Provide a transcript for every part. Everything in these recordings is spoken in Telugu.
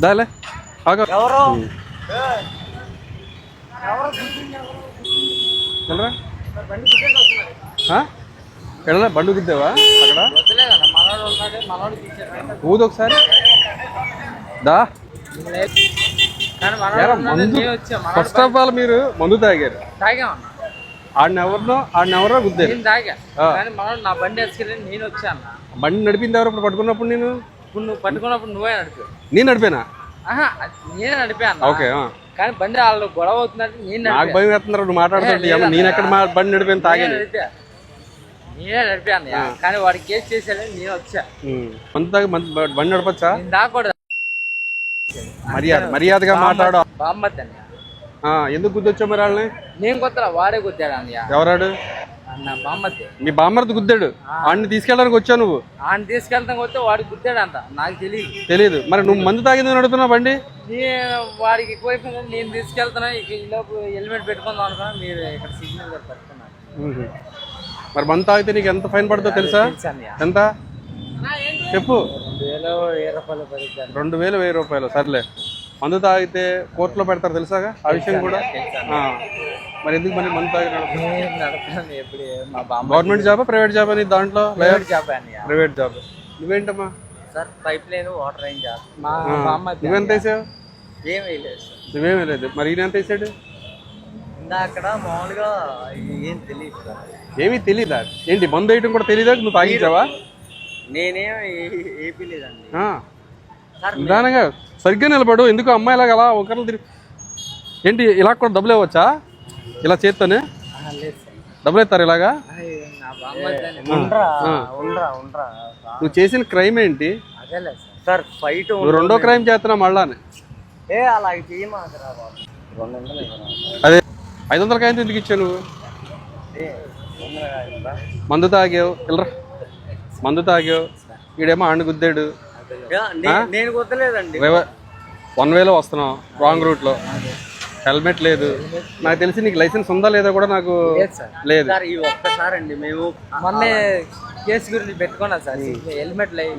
దాలే ఎవరు ఎడలా బండు గుద్దావా అక్కడ ఊదు ఒకసారి దా మందు ఫస్ట్ ఆఫ్ ఆల్ మీరు మందు తాగారు ఆడినెవరో గుద్దారు నా బండి వేసుకెళ్ళి నేను వచ్చాను. బండి నడిపింది ఎవరు ఇప్పుడు పట్టుకున్నప్పుడు నేను నువ్వు పట్టుకున్నప్పుడు నువ్వే నడిపి నేను నడిపానా నేనే నడిపాను. ఓకే కానీ బండి వాళ్ళు గొడవ అవుతుందంటే నేను నాకు భయం వేస్తున్నారు నువ్వు మాట్లాడుతుంటే నేను ఎక్కడ బండి నడిపాను తాగాను నేనే నడిపాను. కానీ వాడికి కేసు చేసేది నేను వచ్చా. మందు తాగి బండి నడపచ్చా? నేను దాకూడదు. మర్యాదగా మాట్లాడు. బామ్మద్ది అన్నయ్య. ఎందుకు గుద్దొచ్చా మరి వాళ్ళని? నేను కొత్త వాడే గుద్దాడు అన్నయ్య. ఎవరాడు? అన్న బామ్మద్ది. మీ బామ్మర్ది గుద్దాడు. ఆడిని తీసుకెళ్ళడానికి వచ్చావు నువ్వు? ఆయన తీసుకెళ్తాం వస్తే వాడికి గుద్దాడు అంట. నాకు తెలియదు. మరి నువ్వు మందు తాగింది నడుపుతున్నావు బండి? వాడికి ఎక్కువైపోయింది. నేను తీసుకెళ్తున్నా ఈలోపు హెల్మెట్ పెట్టుకుందాం అనుకున్నా. మీరు ఇక్కడ సిగ్నల్ పట్టుకున్నారు. మరి మందు తాగితే నీకు ఎంత ఫైన్ పడుతుందో తెలుసా? ఎంత చెప్పు? 2000 1000 సర్లే. మందు తాగితే కోర్టులో పెడతారు తెలుసాగా ఆ విషయం కూడా? మరి ఎందుకు మరి మందు తాగి గవర్నమెంట్ జాబా ప్రైవేట్ జాబ్ అని దాంట్లో? Private job. నువ్వేంటమ్మా? Sir pipeline water range. నువ్వెంత వేసావు? నువ్వేమీ లేదు. మరి ఈయన ఎంత వేసాడు? అక్కడ మామూలుగా ఏం తెలియదు సార్. ఏమీ తెలీదా? ఏంటి మందు వేయటం కూడా తెలీదా? నువ్వు తాగించావా? నేనేం ఏపీ లేదండి. నిదానంగా సరిగ్గా నిలబడు. ఎందుకు అమ్మాయిలాగా అలా ఒకరిని తిరిగి ఏంటి? ఇలా కూడా డబ్బులు ఇవ్వచ్చా? ఇలా చేత్తోనే డబ్బులు ఇస్తారు ఇలాగా? నువ్వు చేసిన క్రైమ్ ఏంటి? సార్ ఫైట్ నువ్వు రెండో క్రైమ్ చేస్తున్నావు మళ్ళానే. అలా అదే 500 కాయంతో ఎందుకు ఇచ్చావు నువ్వు? మందు తాగావు ఇల్లరా, మందు తాగావు. ఈడేమో ఆండు గుద్దాడు. నేను గుద్దలేదండి. 1 వేలో వస్తున్నావు రాంగ్ రూట్లో. హెల్మెట్ లేదు. నాకు తెలిసి నీకు లైసెన్స్ ఉందా లేదా కూడా నాకు లేదు. ఒక్కసారి అండి మేము మొన్న కేసు గురించి పెట్టుకున్నాం సార్. హెల్మెట్ లేదు.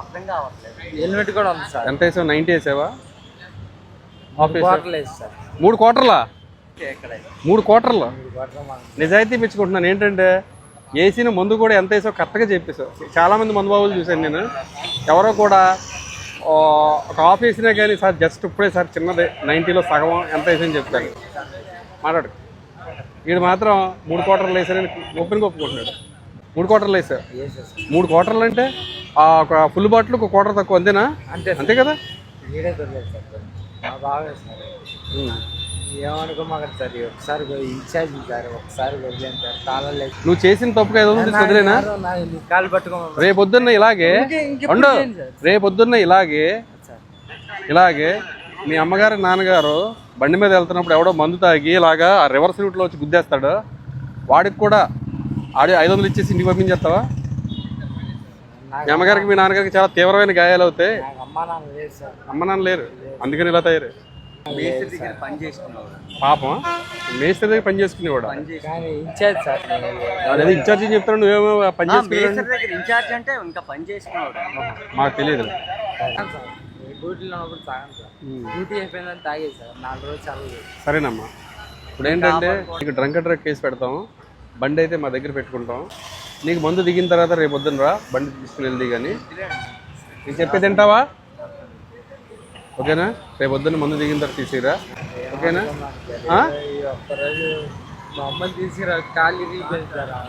అర్థం కావట్లేదు. హెల్మెట్ కూడా ఉంది సార్. ఎంత వేసావు? 90 వేసావా? 3 క్వార్టర్లు వేసి సార్. 3 క్వార్టర్లా? 3 క్వార్టర్లు నిజాయితీ మెచ్చుకుంటున్నాను. ఏంటంటే వేసిన మందు కూడా ఎంత వేసావు కరెక్ట్గా చెప్పేసావు. చాలామంది మందు బాబులు చూశాను నేను. ఎవరో కూడా ఒక హాఫ్ వేసినా కానీ సార్ జస్ట్ ఇప్పుడే సార్ చిన్నదే 90లో సగం ఎంత వేసని చెప్తాను. మాట్లాడు. వీడు మాత్రం 3 క్వార్టర్లు వేసారని ఓపెన్గా ఒప్పుకుంటున్నాడు. 3 క్వార్టర్లు వేసావు. 3 క్వార్టర్లు అంటే ఒక ఫుల్ బాటిల్ ఒక క్వార్టర్ తక్కువ అంతేనా? అంతే కదా? ఏమనుకోమాకండి సార్. ఒకసారి ఇన్ఛార్జ్ సార్. ఒకసారి వదిలేను సార్. తాళాలు నువ్వు చేసిన తప్పుగా ఏదో వదిలేనా? కాలు పట్టుకో. రేపొద్దున్న ఇలాగే ఉండు. రేపొద్దున్న ఇలాగే మీ అమ్మగారు నాన్నగారు బండి మీద వెళ్తున్నప్పుడు ఎవడో మందు తాగి ఇలాగా ఆ రివర్స్ రూట్లో వచ్చి గుద్దేస్తాడు. వాడికి కూడా 500 ఇచ్చేసి ఇంటికి పంపించేస్తావా? మీ అమ్మగారికి మీ నాన్నగారికి చాలా తీవ్రమైన గాయాలు అవుతాయి. అమ్మ నాన్న లేరు అందుకని ఇలా తయారు. పాపం మేస్త్రి దగ్గర పని చేసుకునేవాడు. అదే ఇన్ఛార్జ్ చెప్తాను. నువ్వేమో పని చేసుకునేవాడు. మాకు తెలియదు. సరేనమ్మా. ఇప్పుడు ఏంటంటే నీకు డ్రంక్ అండ్ డ్రైవ్ కేసు పెడతాము. బండి అయితే మా దగ్గర పెట్టుకుంటాం. నీకు మందు దిగిన తర్వాత రేపు పొద్దున్న రా బండి తీసుకుని వెళ్ళి. కానీ నీకు చెప్పేది తింటావా? ఓకేనా? రేపు పొద్దున్న మందు దిగిన తర్వాత తీసిరా. ఓకేనా?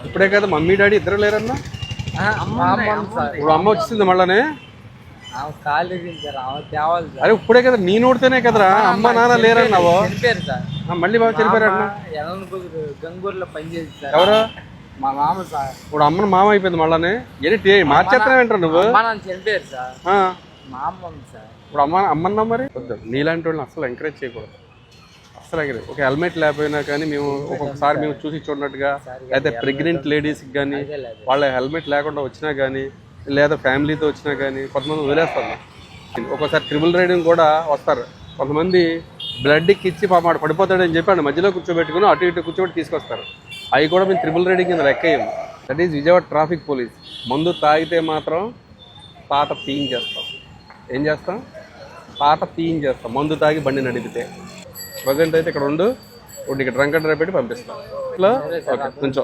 ఇప్పుడే కదా మమ్మీ డాడీ ఇద్దరు లేరన్నా? ఇప్పుడు అమ్మ వచ్చింది మళ్ళానే. అరే ఇప్పుడే కదా నీ నోడితేనే కదరా అమ్మ నాన్న లేరన్నావు. మళ్ళీ బాగా చనిపోయారన్నా. గంగూరులో పనిచేసి ఎవరు? మా మామ సార్. ఇప్పుడు అమ్మను మామ అయిపోయింది మళ్ళానే. ఏంటి మార్చేస్తానే వింటారు నువ్వు? చనిపోయారు సార్. మా అమ్మ సార్. ఇప్పుడు అమ్మన్నా మరి వద్దు. నీలాంటి వాళ్ళని అసలు ఎంకరేజ్ చేయకూడదు. అసలు ఒక హెల్మెట్ లేకపోయినా కానీ మేము ఒక్కొక్కసారి మేము చూసి చూడనట్టుగా లేదా ప్రెగ్నెంట్ లేడీస్కి కానీ వాళ్ళ హెల్మెట్ లేకుండా వచ్చినా కానీ లేదా ఫ్యామిలీతో వచ్చినా కానీ కొంతమంది వదిలేస్తారు. ఒక్కోసారి ట్రిపుల్ రైడింగ్ కూడా వస్తారు. కొంతమంది బ్లడ్కి ఇచ్చి పాపడు పడిపోతాడని చెప్పి మధ్యలో కూర్చోబెట్టుకుని అటు ఇటు కూర్చోబెట్టి తీసుకొస్తారు. అవి కూడా మేము ట్రిపుల్ రైడింగ్ కింద లెక్కయ్యాము. That is Vijayawada traffic police. మందు తాగితే మాత్రం తాట తీయించేస్తాం. ఏం చేస్తాం? పాట తీయించేస్తాం మందు తాగి బండి నడిపితే. ప్రజెంట్ అయితే ఇక్కడ ఉండు, ఇక్కడ డ్రంక్ అండ్ డ్రైవ్ పెట్టి పంపిస్తాం. ఇట్లా ఓకే కొంచెం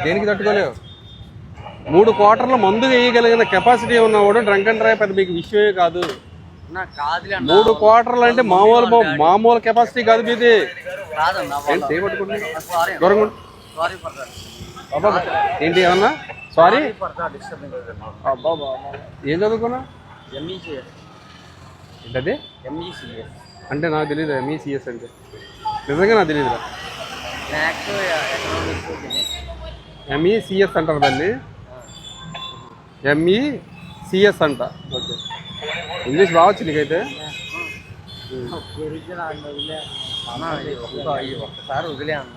దేనికి తట్టుకోలేవు. 3 క్వార్టర్ల మందు వేయగలిగిన కెపాసిటీ ఉన్నవాడు డ్రంక్ అండ్ డ్రైవ్ పెద్ద మీకు విషయమే కాదు. 3 క్వార్టర్లు అంటే మామూలు కెపాసిటీ కాదు మీది. ఏంటి చేయబట్టుకుంటుంది దూరంగా ఏంటి ఏమన్నా సారీ ఏం చదువుకున్నా ఏంటది అంటే నాకు తెలియదు. ఎంఈసిఎస్ అంటే నిజంగా నాకు తెలియదురా. ఎంఈసిఎస్ అంటారు దాన్ని, ఎంఈసిఎస్ అంట. ఓకే ఇంగ్లీష్ రావచ్చు నీకైతే. ఒక్కసారి వదిలే అన్న.